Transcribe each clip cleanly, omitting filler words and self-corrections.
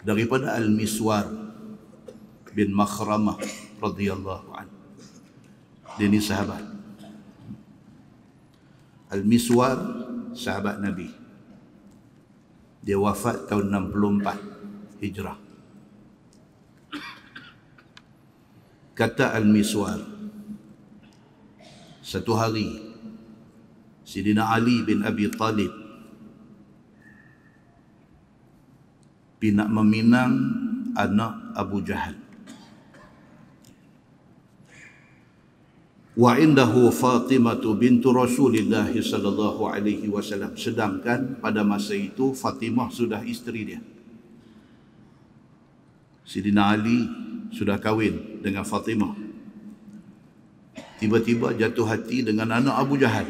daripada Al-Miswar bin Makhramah radhiyallahu anhu. Dia ni sahabat. Al-Miswar sahabat Nabi. Dia wafat tahun 64 Hijrah. Kata Al-Miswar, satu hari Sayyidina Ali bin Abi Talib nak meminang anak Abu Jahal. Wa indahu Fatimah bintu Rasulillah sallallahu alaihi wasallam. Sedangkan pada masa itu Fatimah sudah isteri dia. Sayyidina Ali sudah kahwin dengan Fatimah. Tiba-tiba jatuh hati dengan anak Abu Jahal.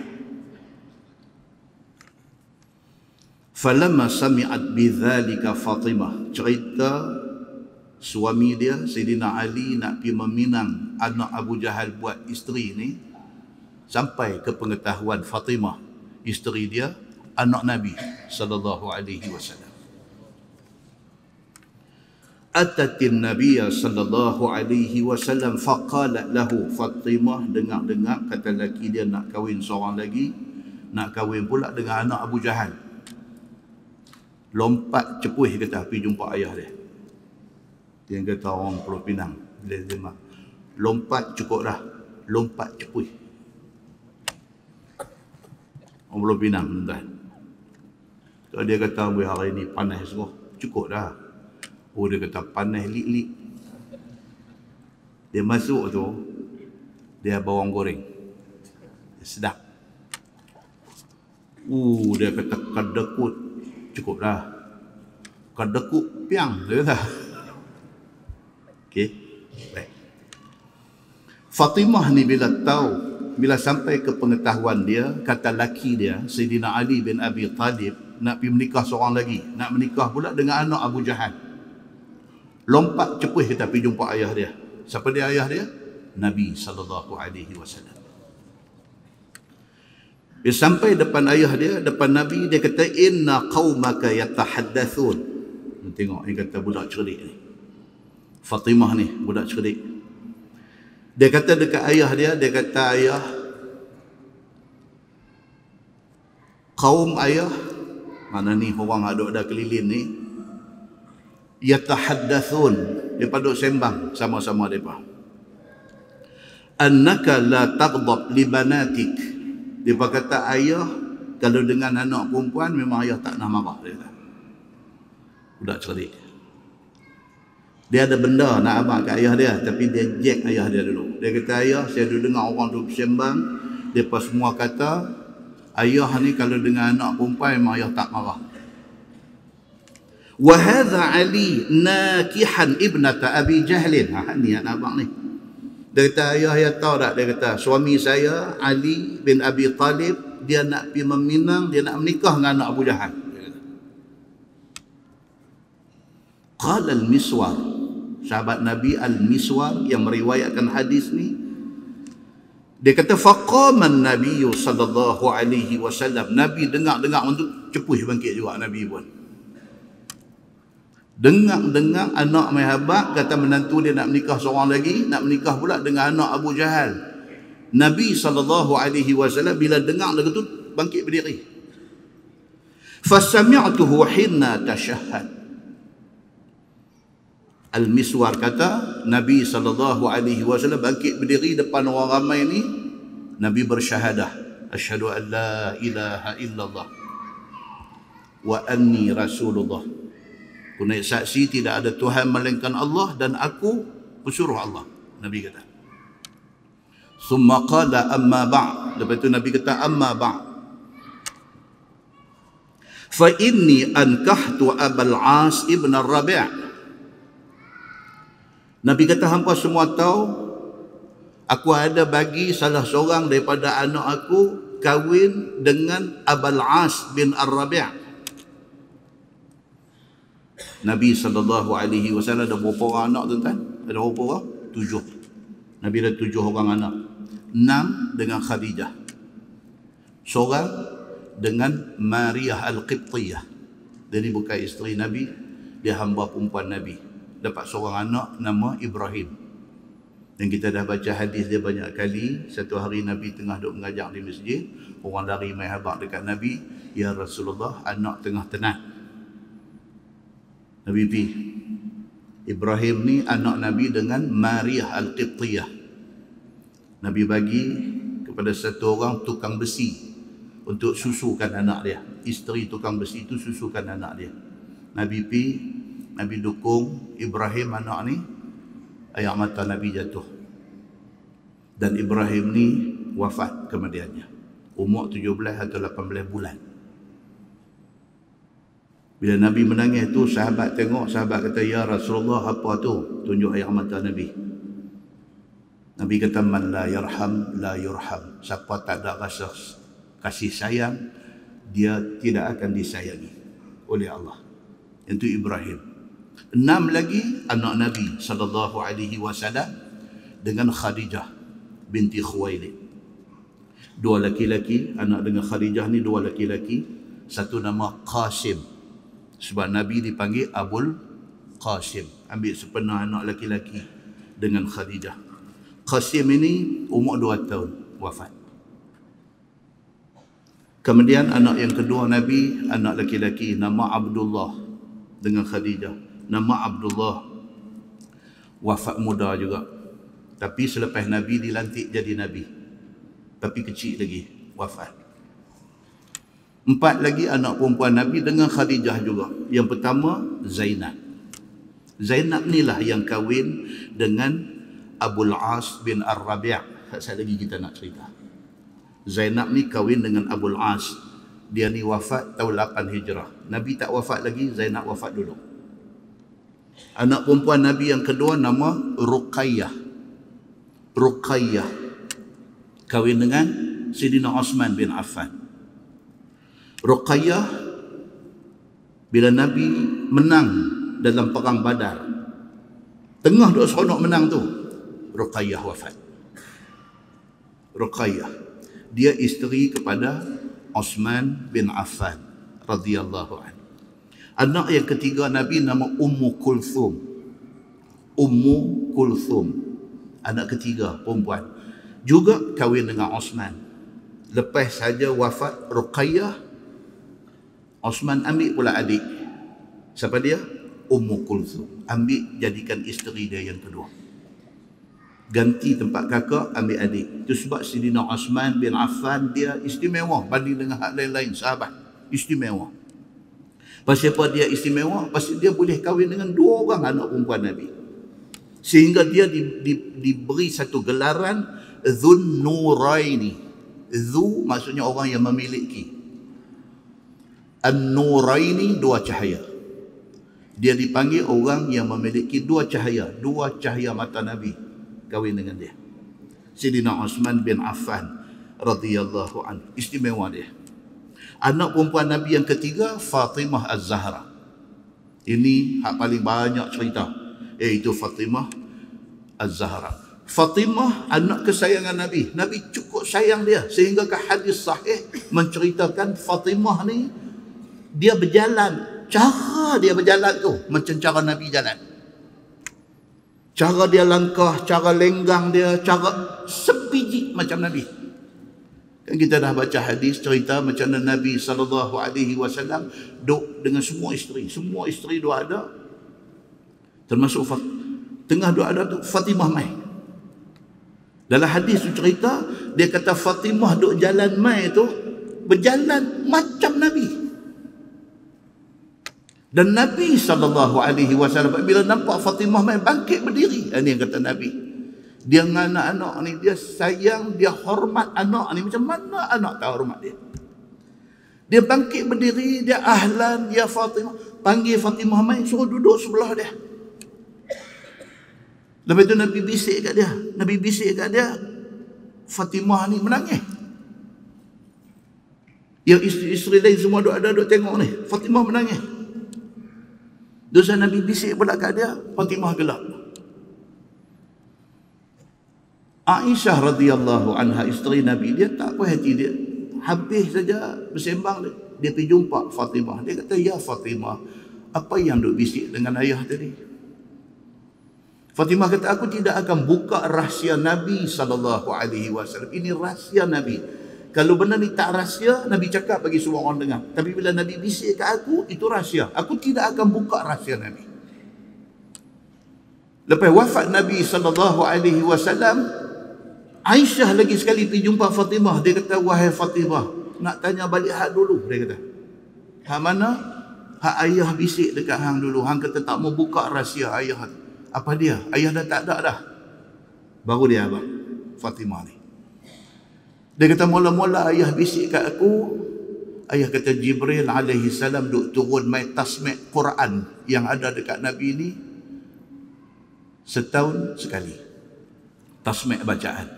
Falamma sami'at bidzalika Fatimah, cerita suami dia Sayyidina Ali nak pergi meminang anak Abu Jahal buat isteri ni, sampai ke pengetahuan Fatimah, isteri dia, anak Nabi sallallahu alaihi wasallam. Atatin Nabiya sallallahu alaihi wasallam faqalat lahu, Fatimah dengar-dengar kata laki dia nak kahwin seorang lagi, nak kahwin pula dengan anak Abu Jahal. Lompat cepuih kata pergi jumpa ayah dia. Dia kata orang Pulau Pinang, bila dia lompat cukup dah, lompat cepuih. Orang Pulau Pinang tuan. Kalau dia kata hari ni panas semua, cukup dah. Oh, dia kata panas lik-lik. Dia masuk tu, dia bawang goreng. Sedap. Dia kata kadekut. Cukup dah. Kadekut piang, dia kata. Okey. Baik. Fatimah ni bila tahu, bila sampai ke pengetahuan dia, kata laki dia, Sayyidina Ali bin Abi Talib, nak pergi menikah seorang lagi. Nak menikah pula dengan anak Abu Jahal. Lompat cepuih kita pergi jumpa ayah dia. Siapa dia ayah dia? Nabi sallallahu alaihi wasallam. Dia sampai depan ayah dia, depan Nabi, dia kata inna qaumaka yatahaddathun. Tengok ni kata budak cerdik ni. Fatimah ni budak cerdik. Dia kata dekat ayah dia, dia kata ayah, kaum ayah, mana ni orang ada keliling ni, yatahaddathun, dia duk sembang sama-sama depa. Annaka la taghdab li banatik. Dia kata ayah kalau dengan anak perempuan memang ayah tak nak marah, dia kata. Budak cerdik. Dia ada benda nak abang kat ayah dia, tapi dia jack ayah dia dulu. Dia kata ayah, saya dulu dengar orang tu sembang, depa semua kata ayah ni kalau dengan anak perempuan memang ayah tak marah. Wa hadha Ali nakihan ibnata Abi Jahlin. Ni anak abang ni. Dia kata ayah tahu tak, dia kata suami saya Ali bin Abi Talib, dia nak pergi meminang, dia nak menikah dengan anak Abu Jahal. Qala Al-Miswar, sahabat Nabi Al-Miswar yang meriwayatkan hadis ni, dia kata faqama an-nabiy sallallahu alaihi wasallam. Nabi dengar-dengar untuk cepuih bangkit juga Nabi pun. Dengar-dengar anak Mahabak kata menantu dia nak menikah seorang lagi, nak menikah pula dengan anak Abu Jahal. Nabi sallallahu alaihi wasallam bila dengar lagu tu bangkit berdiri. Fasami'tuhu hinna tashahhad. Al-Miswar kata Nabi sallallahu alaihi wasallam bangkit berdiri depan orang ramai ni, Nabi bersyahadah, asyhadu an la ilaha illallah wa anni rasulullah. Aku naik saksi tidak ada Tuhan melainkan Allah dan aku pesuruh Allah. Nabi kata. Summa qala amma ba'd. Lepas itu Nabi kata amma ba'd. Fa inni ankahtu Abul As ibn Rabi'. Nabi kata hampa semua tahu aku ada bagi salah seorang daripada anak aku kahwin dengan Abul As bin Ar-Rabi'. Nabi SAW ada berapa orang anak tuan-tuan? Ada berapa orang? 7. Nabi ada 7 orang anak. 6 dengan Khadijah. Seorang dengan Maria Al-Qibtiyah. Jadi bukan isteri Nabi. dia hamba perempuan Nabi. Dapat seorang anak nama Ibrahim. Dan kita dah baca hadis dia banyak kali. Satu hari Nabi tengah duduk mengajar di masjid, orang lari main habaq dekat Nabi, "Ya Rasulullah, anak tengah tenat." Nabi pi, Ibrahim ni anak Nabi dengan Maria Al-Qibtiyah. Nabi bagi kepada satu orang tukang besi untuk susukan anak dia. Isteri tukang besi itu susukan anak dia. Nabi pi, Nabi dukung Ibrahim anak ni, air mata Nabi jatuh. Dan Ibrahim ni wafat kemudiannya. Umur 17 atau 18 bulan. Bila Nabi menangis tu, sahabat tengok, sahabat kata, "Ya Rasulullah, apa tu?" Tunjuk air mata Nabi. Nabi kata, "Man la yarham, la yurham." Siapa tak ada rasa kasih sayang, dia tidak akan disayangi oleh Allah. Itu Ibrahim. 6 lagi anak Nabi SAW dengan Khadijah binti Khuwailid. 2 laki-laki, anak dengan Khadijah ni 2 laki-laki. Satu nama Qasim. Sebab Nabi dipanggil Abul Qasim. Ambil sepenuh anak laki-laki dengan Khadijah. Qasim ini umur 2 tahun wafat. Kemudian anak yang kedua Nabi, anak laki-laki nama Abdullah dengan Khadijah. Nama Abdullah wafat muda juga. Tapi selepas Nabi dilantik jadi Nabi. Tapi kecil lagi wafat. 4 lagi anak perempuan Nabi dengan Khadijah juga. Yang pertama Zainab. Zainab ni lah yang kahwin dengan Abul As bin Ar-Rabi'. Sekali lagi kita nak cerita. Zainab ni kahwin dengan Abul As. Dia ni wafat tahun 8 Hijrah. Nabi tak wafat lagi, Zainab wafat dulu. Anak perempuan Nabi yang kedua nama Ruqayyah. Ruqayyah kahwin dengan Sayyidina Osman bin Affan. Ruqayyah bila Nabi menang dalam perang Badar, tengah duk seronok menang tu, Ruqayyah wafat. Ruqayyah, dia isteri kepada Osman bin Affan radhiyallahu anhu. Anak yang ketiga Nabi nama Ummu Kulthum. Ummu Kulthum, anak ketiga perempuan, juga kahwin dengan Osman. Lepas saja wafat Ruqayyah, Osman ambil pula adik. Siapa dia? Ummu Kulthum. Ambil jadikan isteri dia yang kedua. Ganti tempat kakak, ambil adik. Itu sebab Sayyidina Osman bin Affan dia istimewa banding dengan hak lain-lain sahabat. Istimewa. Pasal apa dia istimewa? Pasal dia boleh kahwin dengan 2 orang anak perempuan Nabi. Sehingga dia diberi satu gelaran Dhun Nuraini. Dhu maksudnya orang yang memiliki. An-Nuraini, 2 cahaya. Dia dipanggil orang yang memiliki 2 cahaya. 2 cahaya mata Nabi kahwin dengan dia. Sayyidina Osman bin Affan radhiyallahu anhu. Istimewa dia. Anak perempuan Nabi yang ketiga Fatimah Az-Zahra. Ini hak paling banyak cerita, iaitu Fatimah Az-Zahra. Fatimah anak kesayangan Nabi. Nabi cukup sayang dia sehingga ke hadis sahih menceritakan Fatimah ni dia berjalan, cara dia berjalan tu macam cara Nabi jalan. Cara dia langkah, cara lenggang dia, cara sebiji macam Nabi. Kan kita dah baca hadis cerita macam mana Nabi SAW duduk dengan semua isteri. Semua isteri dua ada. Termasuk tengah dua ada tu Fatimah mai. Dalam hadis tu cerita, dia kata Fatimah duduk jalan mai tu berjalan macam Nabi. Dan Nabi SAW bila nampak Fatimah main bangkit berdiri. Ini yang kata Nabi. Dia dengan anak-anak ni, dia sayang, dia hormat anak ni. Macam mana anak tak hormat dia? Dia bangkit berdiri, dia ahlan, dia Fatimah. Panggil Fatimah main, suruh duduk sebelah dia. Lepas tu Nabi bisik kat dia. Nabi bisik kat dia, Fatimah ni menangis. Yang isteri-isteri lain semua duduk tengok ni. Fatimah menangis. Dosa Nabi bisik pula kat dia, Fatimah gelap. Aisyah radhiyallahu anha, isteri Nabi, dia tak puas hati dia. Habis saja bersembang dia pergi jumpa Fatimah. Dia kata, "Ya Fatimah, Apa yang duk bisik dengan ayah tadi? Fatimah kata, aku tidak akan buka rahsia Nabi SAW. Ini rahsia Nabi. Kalau benar ni tak rahsia, Nabi cakap bagi semua orang dengar. Tapi bila Nabi bisik ke aku, itu rahsia. Aku tidak akan buka rahsia Nabi. Lepas wafat Nabi SAW, Aisyah lagi sekali pergi jumpa Fatimah. Dia kata, wahai Fatimah, nak tanya balik hak dulu. Dia kata, hak mana? Hak ayah bisik dekat hang dulu. Hang kata tak mau buka rahsia ayah. Apa dia? Ayah dah tak ada dah. Baru dia abang Fatimah ni. Dia kata, mula-mula ayah bisik kat aku. Ayah kata Jibril alaihi salam duk turun mai tasmi' Quran yang ada dekat Nabi ni setahun sekali. Tasmi' bacaan.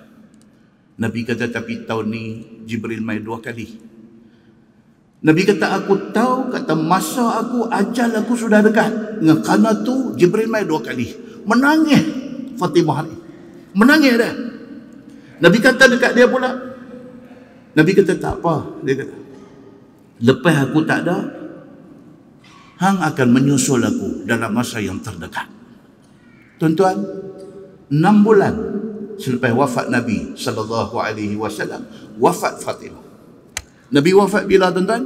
Nabi kata, tapi tahun ni Jibril mai 2 kali. Nabi kata, aku tahu, kata masa aku, ajal aku sudah dekat. Kerana tu Jibril mai 2 kali. Menangis Fatimah ni. Menangis dah. Nabi kata dekat dia pula. Nabi kata, tak apa. Dia kata, lepas aku tak ada, hang akan menyusul aku dalam masa yang terdekat. Tuan-tuan, 6 bulan selepas wafat Nabi SAW, wafat Fatimah. Nabi wafat bila, tuan-tuan?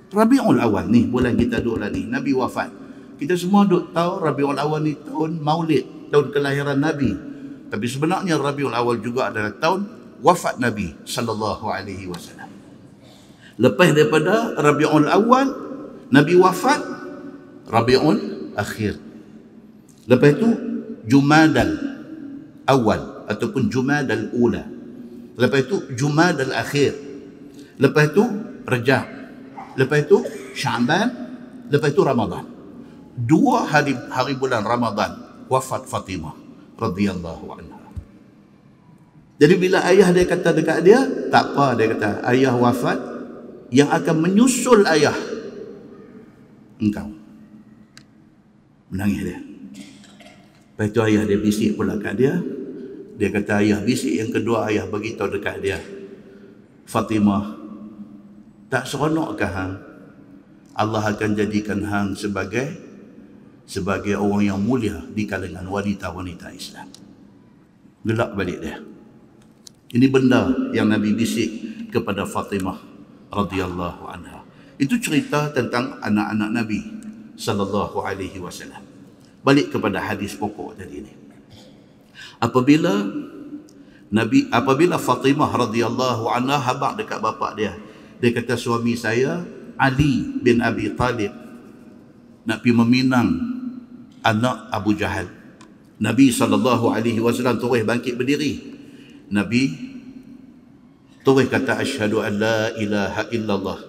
Rabiul Awal ni, bulan kita duduk lah ni. Nabi wafat. Kita semua duk tahu Rabiul Awal ni tahun Maulid, tahun kelahiran Nabi. Tapi sebenarnya Rabiul Awal juga adalah tahun wafat Nabi SAW. Lepas daripada Rabiul Awal, Nabi wafat, Rabiul Akhir. Lepas itu Jumadal Awal ataupun Jumadal Ula. Lepas itu Jumadal Akhir. Lepas itu Rajab. Lepas itu Sya'ban. Lepas itu Ramadan. 2 hari bulan Ramadan wafat Fatimah radhiyallahu anha. Jadi bila ayah dia kata dekat dia, tak apa, dia kata, ayah wafat, yang akan menyusul ayah engkau. Menangis dia. Lepas itu ayah dia bisik pula kat dia. Dia kata, ayah bisik yang kedua, ayah beritahu dekat dia, Fatimah, tak seronokkah hang Allah akan jadikan hang sebagai orang yang mulia di kalangan wanita-wanita Islam. Gelak balik dia. Ini benda yang Nabi bisik kepada Fatimah radhiyallahu anha. Itu cerita tentang anak-anak Nabi sallallahu alaihi wasallam. Balik kepada hadis pokok tadi ni. Apabila Fatimah radhiyallahu anha habaq dekat bapa dia, dia kata, suami saya Ali bin Abi Talib nak pergi meminang anak Abu Jahal. Nabi SAW terus bangkit berdiri. Nabi terus kata, asyhadu an la ilaha illallah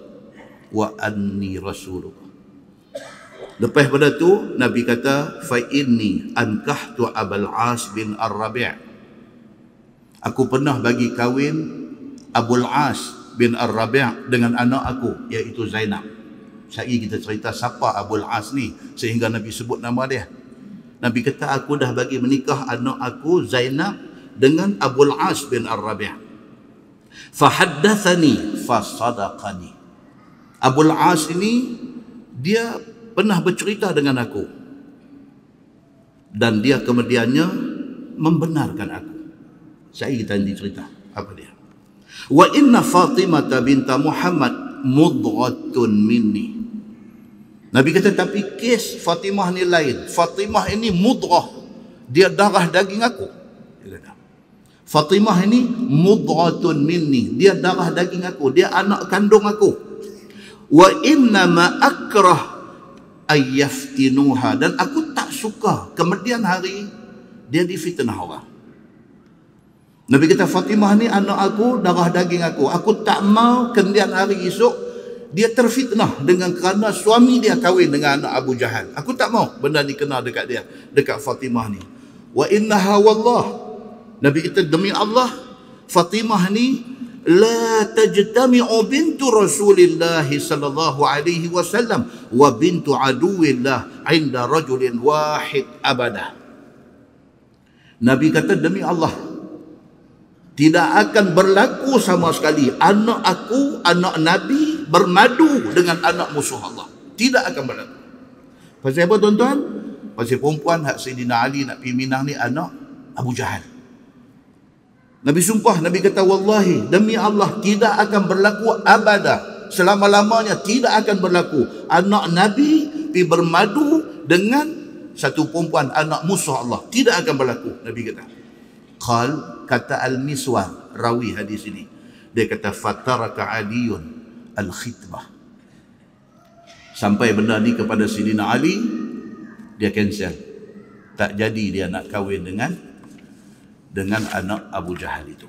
wa anni rasulullah. Lepas pada tu Nabi kata, fa inni ankahtu Abul As bin Ar-Rabi'. Aku pernah bagi kahwin Abul As bin Ar-Rabi' dengan anak aku, iaitu Zainab. Sekali kita cerita siapa Abul As ni sehingga Nabi sebut nama dia. Nabi kata, aku dah bagi menikah anak aku Zainab dengan Abul As bin Ar-Rabi'. Fahaddathani fasadaqani. Abul As ini dia pernah bercerita dengan aku dan dia kemudiannya membenarkan aku. Saya kita nanti cerita apa dia. Wa inna Fatimah binta Muhammad mudghatun minni. Nabi kata, tapi kes Fatimah ni lain. Fatimah ini mudghah, dia darah daging aku. Dia kata, Fatimah ini mudghatun minni, dia darah daging aku, dia anak kandung aku. Wa inna ma akrah ayyaftinuha, dan aku tak suka kemudian hari dia difitnah orang. Nabi kata, Fatimah ni anak aku, darah daging aku. Aku tak mau kemudian hari esok dia terfitnah dengan kerana suami dia kahwin dengan anak Abu Jahal. Aku tak mau benda ni kena dekat dia, dekat Fatimah ni. Wa innaha wallah, Nabi kata, demi Allah, Fatimah ni la tajtami'u bintu Rasulillah sallallahu alaihi wasallam wa bintu aduwillah 'inda rajulin wahid abada. Nabi kata, demi Allah, tidak akan berlaku sama sekali anak aku, anak Nabi bermadu dengan anak musuh Allah. Tidak akan berlaku. Pasal apa tuan-tuan? Pasal perempuan hak Sayyidina Ali nak pergi Minang ni anak Abu Jahal. Nabi sumpah, Nabi kata, wallahi, demi Allah, tidak akan berlaku abadah, selama-lamanya tidak akan berlaku anak Nabi pergi bermadu dengan satu perempuan anak musuh Allah. Tidak akan berlaku, Nabi kata. Kata Al-Miswar, rawi hadis ini, dia kata, fataraka aliyun al-khitbah. Sampai benda ni kepada Sayyidina Ali, dia cancel. Tak jadi dia nak kahwin dengan anak Abu Jahal itu.